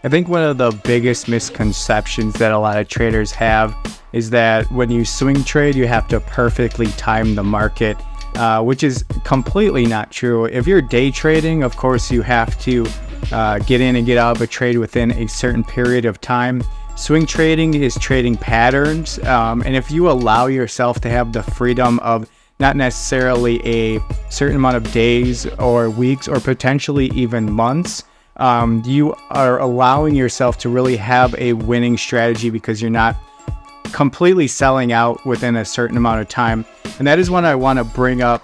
I think one of the biggest misconceptions that a lot of traders have is that when you swing trade, you have to perfectly time the market, which is completely not true. If you're day trading, of course, you have to get in and get out of a trade within a certain period of time. Swing trading is trading patterns, and if you allow yourself to have the freedom of not necessarily a certain amount of days or weeks or potentially even months, you are allowing yourself to really have a winning strategy because you're not completely selling out within a certain amount of time. And that is what I want to bring up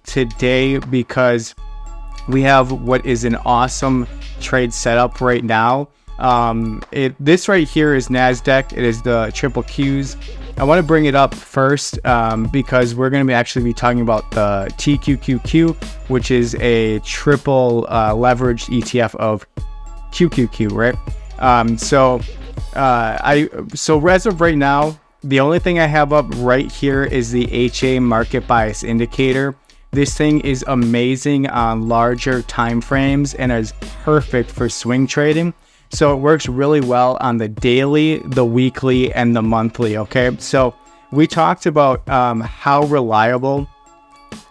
today, because we have what is an awesome trade setup right now. This right here is NASDAQ. It is the triple Qs. I want to bring it up first because we're going to actually be talking about the TQQQ, which is a triple leveraged ETF of QQQ, right? So as of right now, the only thing I have up right here is the HA market bias indicator. This thing is amazing on larger time frames and is perfect for swing trading. So it works really well on the daily, the weekly, and the monthly, okay? So we talked about how reliable,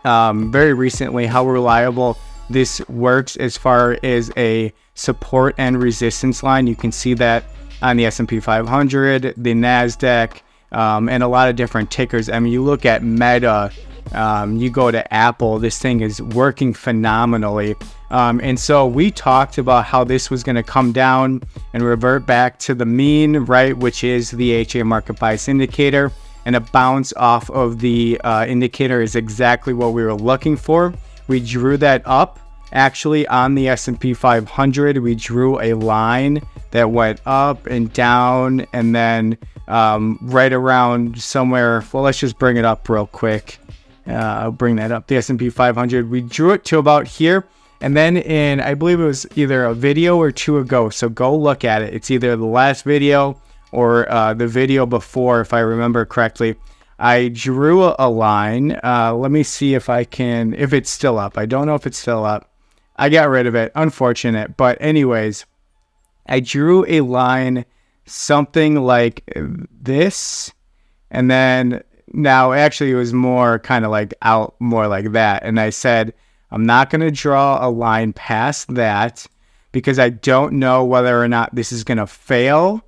very recently, how reliable this works as far as a support and resistance line. You can see that on the S&P 500, the NASDAQ, and a lot of different tickers. I mean, you look at Meta, you go to Apple, this thing is working phenomenally. And so we talked about how this was going to come down and revert back to the mean, right, which is the HA market bias indicator. And a bounce off of the indicator is exactly what we were looking for. We drew that up. Actually, on the S&P 500, we drew a line that went up and down, and then right around somewhere. Well, let's just bring it up real quick. I'll bring that up. The S&P 500, we drew it to about here. And then in, I believe it was either a video or two ago, so go look at it. It's either the last video or the video before, if I remember correctly. I drew a line. Let me see if it's still up. I don't know if it's still up. I got rid of it. Unfortunate. But anyways, I drew a line something like this. And then now actually it was more kind of like out more like that. And I said, I'm not going to draw a line past that because I don't know whether or not this is going to fail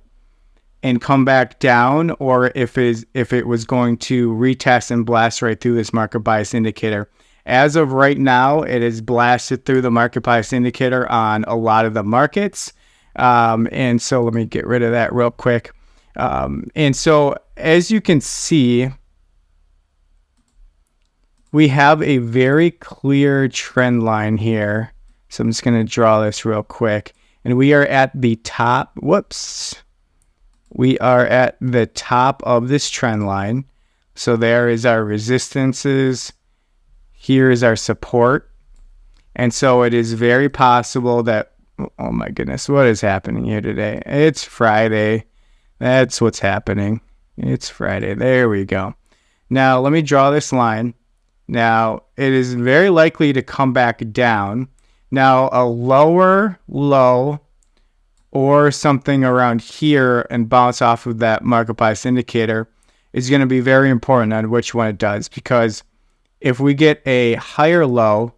and come back down, or if it was going to retest and blast right through this market bias indicator. As of right now, it is blasted through the market bias indicator on a lot of the markets. And so let me get rid of that real quick. And so as you can see, we have a very clear trend line here. So I'm just going to draw this real quick. And we are at the top. We are at the top of this trend line. So there is our resistances. Here is our support. And so it is very possible that, oh my goodness, what is happening here today? It's Friday. That's what's happening. It's Friday. There we go. Now let me draw this line. Now, it is very likely to come back down. Now, a lower low or something around here and bounce off of that market bias indicator is going to be very important on which one it does, because if we get a higher low,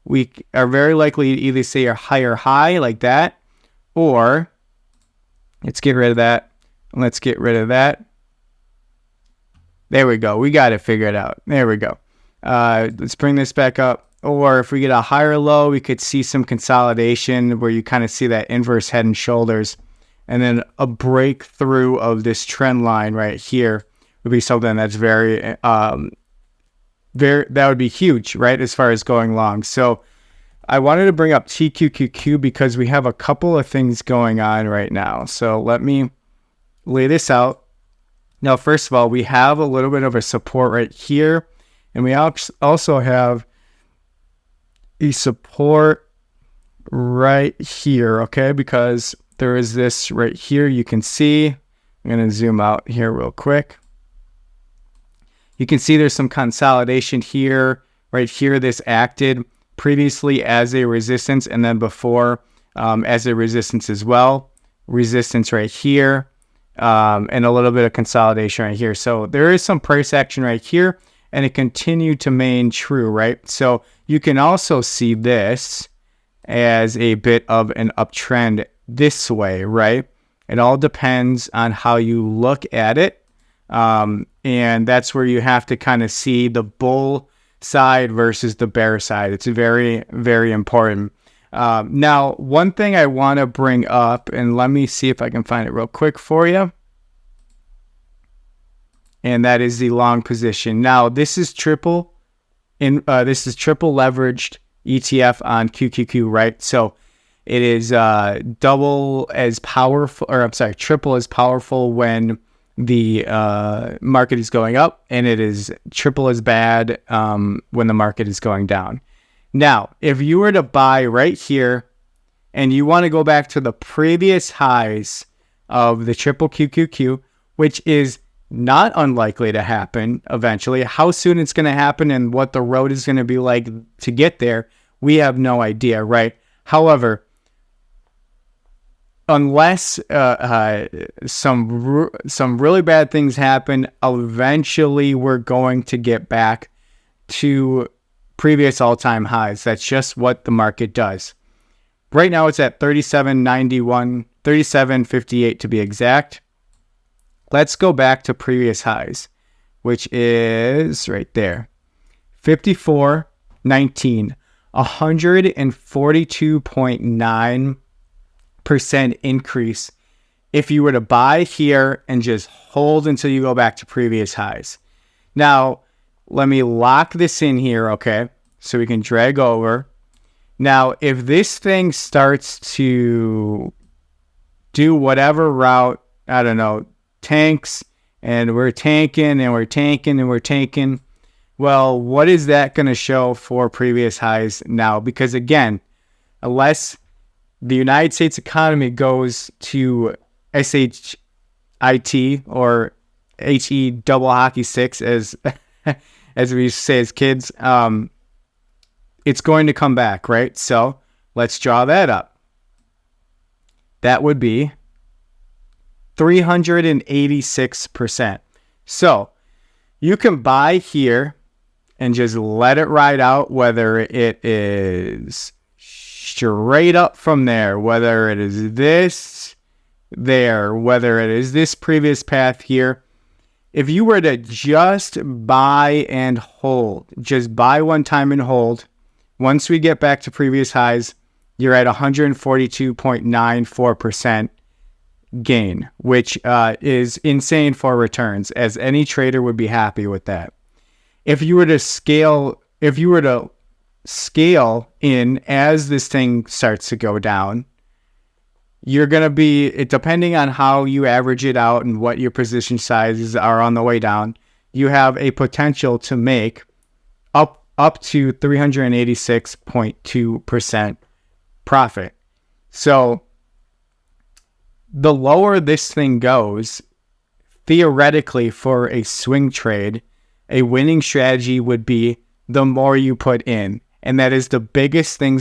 we are very likely to either see a higher high like that, or let's get rid of that. Let's get rid of that. There we go. We got it figured out. There we go. Let's bring this back up. Or if we get a higher low, we could see some consolidation where you kind of see that inverse head and shoulders. And then a breakthrough of this trend line right here would be something that's that would be huge, right, as far as going long. So I wanted to bring up TQQQ because we have a couple of things going on right now. So let me lay this out. Now, first of all, we have a little bit of a support right here. And we also have a support right here, okay? Because there is this right here you can see. I'm going to zoom out here real quick. You can see there's some consolidation here. Right here, this acted previously as a resistance, and then before as a resistance as well. Resistance right here, and a little bit of consolidation right here. So there is some price action right here, and it continued to remain true, right? So you can also see this as a bit of an uptrend this way, right? It all depends on how you look at it. And that's where you have to kind of see the bull side versus the bear side. It's very, very important. Now, one thing I want to bring up, and let me see if I can find it real quick for you. And that is the long position. Now, this is triple leveraged ETF on QQQ, right? So it is triple as powerful when the market is going up, and it is triple as bad when the market is going down. Now, if you were to buy right here and you want to go back to the previous highs of the triple QQQ, which is not unlikely to happen eventually, how soon it's going to happen and what the road is going to be like to get there, we have no idea, right? However, unless some really bad things happen, eventually we're going to get back to previous all-time highs. That's just what the market does. Right now it's at 37.91, 37.58 to be exact. Let's go back to previous highs, which is right there. 54.19, 142.9% increase if you were to buy here and just hold until you go back to previous highs. Now, let me lock this in here, okay? So we can drag over. Now, if this thing starts to do whatever route, I don't know, tanks, and we're tanking, and we're tanking, and we're tanking, well, what is that going to show for previous highs now? Because again, unless the United States economy goes to SHIT or HE double hockey sticks, as as we say as kids, it's going to come back, right? So let's draw that up. That would be 386%. So you can buy here and just let it ride out, whether it is straight up from there, whether it is this there, whether it is this previous path here. If you were to just buy and hold, just buy one time and hold, once we get back to previous highs, you're at 142.94% gain, which is insane for returns, as any trader would be happy with that. If you were to scale in as this thing starts to go down, you're going to be, depending on how you average it out and what your position sizes are on the way down, you have a potential to make up to 386.2% profit. So the lower this thing goes, theoretically for a swing trade, a winning strategy would be the more you put in. And that is the biggest thing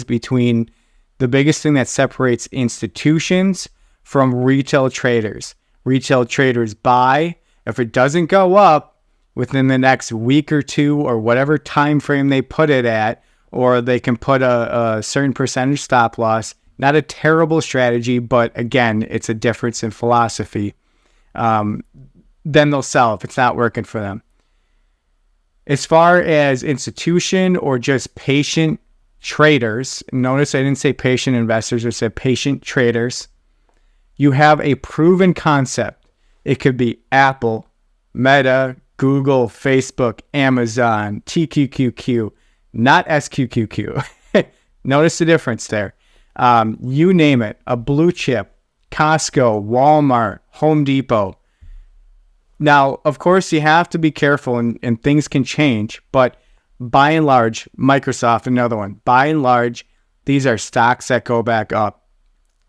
that separates institutions from retail traders. Retail traders buy. If it doesn't go up within the next week or two, or whatever time frame they put it at, or they can put a certain percentage stop loss, not a terrible strategy, but again, it's a difference in philosophy. Then they'll sell if it's not working for them. As far as institution or just patient traders, notice I didn't say patient investors, I said patient traders. You have a proven concept. It could be Apple, Meta, Google, Facebook, Amazon, TQQQ, not SQQQ. Notice the difference there. You name it, a blue chip, Costco, Walmart, Home Depot. Now, of course, you have to be careful and things can change, but by and large, Microsoft, another one, by and large, these are stocks that go back up.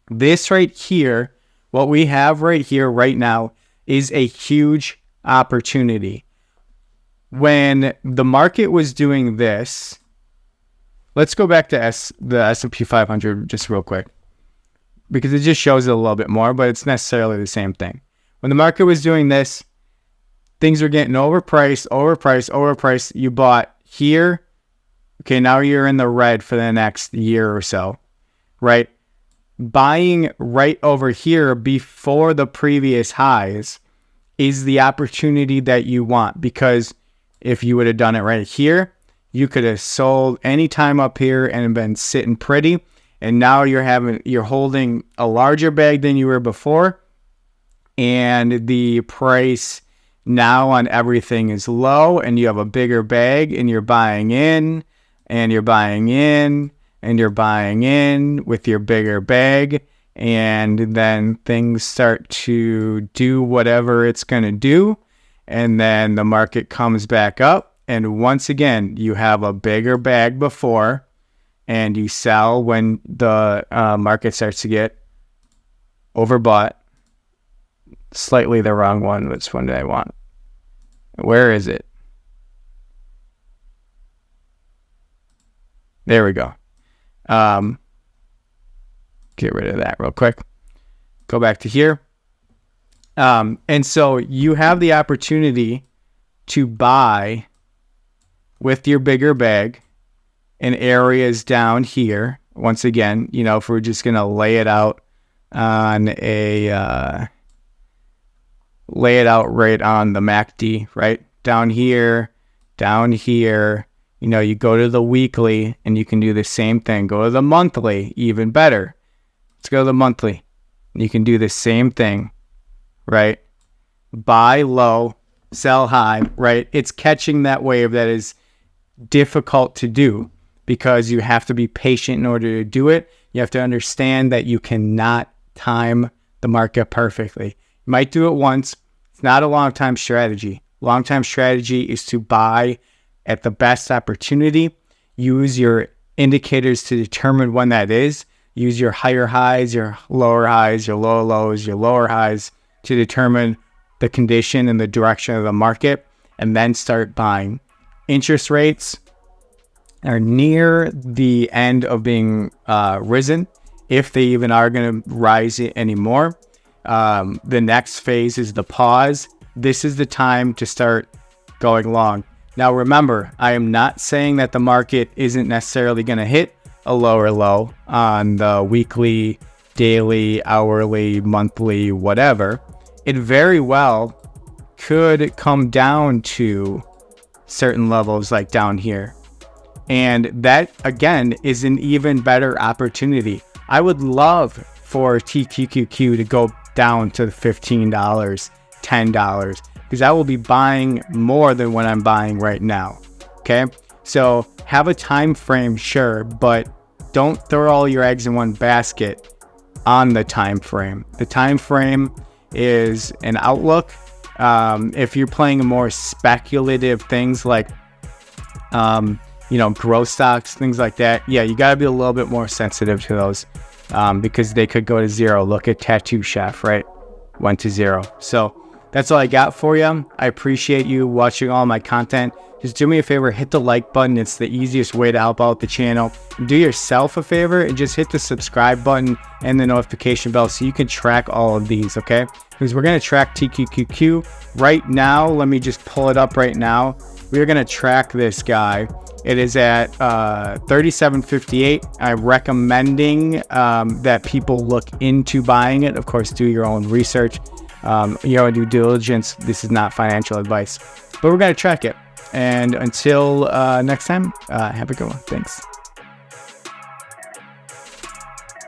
This right here, what we have right here right now, is a huge opportunity. When the market was doing this, let's go back to the S&P 500 just real quick. because it just shows it a little bit more, but it's necessarily the same thing. When the market was doing this, things were getting overpriced. You bought here. Okay, now you're in the red for the next year or so, right? Buying right over here before the previous highs is the opportunity that you want, because if you would have done it right here, you could have sold any time up here and been sitting pretty. And now you're holding a larger bag than you were before. And the price now on everything is low, and you have a bigger bag, and you're buying in, and you're buying in, and you're buying in with your bigger bag. And then things start to do whatever it's going to do. And then the market comes back up. And once again, you have a bigger bag before, and you sell when the market starts to get overbought. Slightly the wrong one. Which one do I want? Where is it? There we go. Get rid of that real quick. Go back to here. And so you have the opportunity to buy with your bigger bag in areas down here. Once again, if we're just going to lay it out on lay it out right on the MACD, right? Down here. You go to the weekly and you can do the same thing. Go to the monthly, even better. Let's go to the monthly. You can do the same thing, right? Buy low, sell high, right? It's catching that wave that is difficult to do because you have to be patient in order to do it. You have to understand that you cannot time the market perfectly. You might do it once. It's not a long-time strategy. Long-time strategy is to buy at the best opportunity. Use your indicators to determine when that is. Use your higher highs, your lower highs, your lower lows, your lower highs to determine the condition and the direction of the market, and then start buying. Interest rates are near the end of being risen, if they even are going to rise anymore. The next phase is the pause. This is the time to start going long. Now remember, I am not saying that the market isn't necessarily going to hit a lower low on the weekly, daily, hourly, monthly, whatever. It very well could come down to certain levels like down here. And that, again, is an even better opportunity. I would love for TQQQ to go down to $15, $10, because I will be buying more than what I'm buying right now. Okay, so have a time frame, sure, but don't throw all your eggs in one basket on the time frame. The time frame is an outlook. If you're playing more speculative things like growth stocks, things like that, yeah, you got to be a little bit more sensitive to those because they could go to zero. Look at Tattoo Chef, right? Went to zero. So that's all I got for you. I appreciate you watching all my content. Just do me a favor, hit the like button. It's the easiest way to help out the channel. Do yourself a favor and just hit the subscribe button and the notification bell so you can track all of these, okay? Because we're going to track TQQQ right now. Let me just pull it up right now. We're going to track this guy. It is at 37.58. I'm recommending that people look into buying it. Of course, do your own research, your own due diligence. This is not financial advice, but we're going to track it. And until next time, have a good one. Thanks.